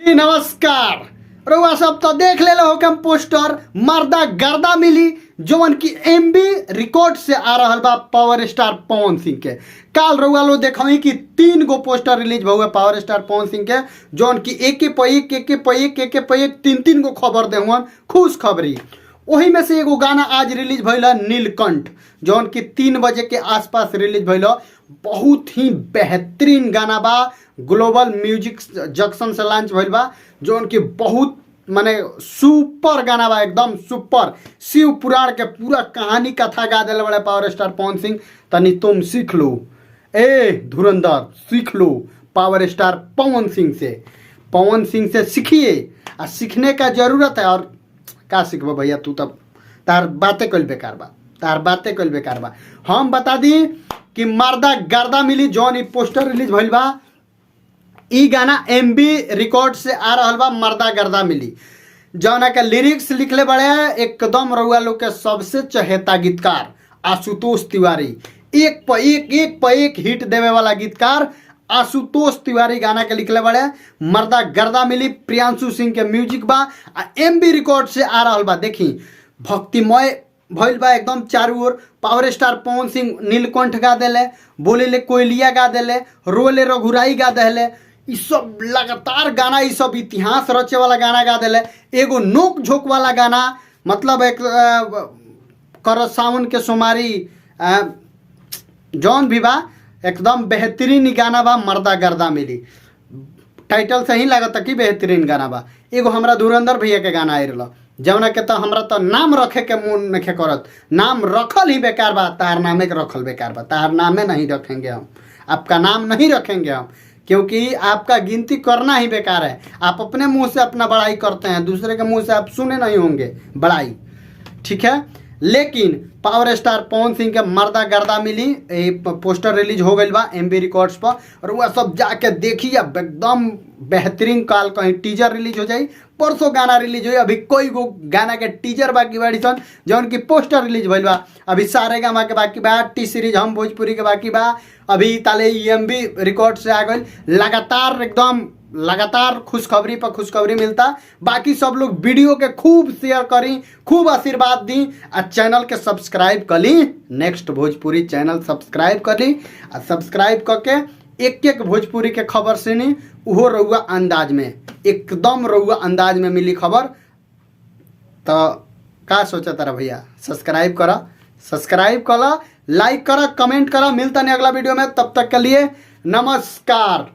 नमस्कार रउआ सब तो देख ले हो हम पोस्टर मर्दा गर्दा मिली जवन की एमबी रिकॉर्ड से आ रहा बा पावर स्टार पवन सिंह के। काल रउआ लो देखी कि 3 गो पोस्टर रिलीज हुए पावर स्टार पवन सिंह के जौन की एक पे एक 3 गो खबर दे खुश खबरी। वही में से एगो गाना आज रिलीज भइल नीलकंठ जौन की 3 बजे के आसपास रिलीज भइल। बहुत ही बेहतरीन गाना बा, ग्लोबल म्यूजिक जंक्शन से लॉन्च भइल बा जौन की बहुत माने सुपर गाना बा, एकदम सुपर। शिव पुराण के पूरा कहानी कथा गा दिले बड़े पावर स्टार पवन सिंह। तनी तुम सीख लो, ए धुरंधर सीख low power star Pawan Singh से सीखिए। आ सीखने का जरूरत है। और का सीखबो भैया, तू तब तार बातें कल बेकार बा। हम बता दी कि मर्दा गर्दा मिली जौन पोस्टर रिलीज भइल बा। ई गाना एमबी रिकॉर्ड से आ रहा बा मर्दा गर्दा मिली जौना के लिरिक्स लिखले बड़े एकदम रउआ लोग के सबसे चहेता गीतकार आशुतोष तिवारी। एक पे एक हिट देवे वाला गीतकार आशुतोष तिवारी गाना के लिखले बड़े। मर्दा गर्दा मिली प्रियांशु सिंह के म्यूजिक बा। एमबी रिकॉर्ड से आ रहा बा। देखी भक्तिमय भइल बा एकदम चारों ओर। पावर स्टार पवन सिंह नीलकंठ गा देले, बोले ले कोयलिया गा देले, रोले रघुराई गा देले। ई सब लगातार गाना, ई सब इतिहास रचे वाला गाना गा देले। एगो नोक झोंक वाला गाना, मतलब एक कर सावन के सोमारी जौन भी बा एकदम बेहतरीन गाना बा। मर्दा गर्दा मिली टाइटल से ही लागत कि बेहतरीन गाना बा। एगो हमरा धुरंधर भैया के गाना आयल जौना के तो हमरा तो नाम रखे के मन नहीं करत। नाम रखल ही बेकार बा, तार नामे के रखल बेकार बा। तार नामे नहीं रखेंगे हम, आपका नाम नहीं रखेंगे हम, क्योंकि आपका गिनती करना ही बेकार है। आप अपने मुंह से अपना बड़ाई करते हैं, दूसरे के मुंह से आप सुने नहीं होंगे बड़ाई, ठीक है। लेकिन पावर स्टार पवन सिंह के मर्दा गर्दा मिली पोस्टर रिलीज हो गई बा एमबी रिकॉर्ड्स पर। और वह सब जाके देखिए एकदम बेहतरीन। काल कहीं टीजर रिलीज हो जाई, परसों गाना रिलीज हुई। अभी कोई गो गाना के टीजर बाकी बाड़ी सन जौन की पोस्टर रिलीज भइल बा। अभी सारे गामा के बाकी बा, टी सीरीज हम भोजपुरी के बाकी बा। अभी ताले एमबी रिकॉर्ड से आ गई। लगातार खुशखबरी पर खुशखबरी मिलता। बाकी सब लोग वीडियो के खूब शेयर करी, खूब आशीर्वाद दी। आ चैनल के सब्सक्राइब कर ली, नेक्स्ट भोजपुरी चैनल सब्सक्राइब कर ली। आ सब्सक्राइब करके एक भोजपुरी के खबर सुनी, उहो रउआ अंदाज में, एकदम रउआ अंदाज में मिली खबर। तो का सोचा तारा भैया, सब्सक्राइब करा, लाइक करा, कमेंट करा। मिलता नहीं अगला वीडियो में, तब तक के लिए नमस्कार।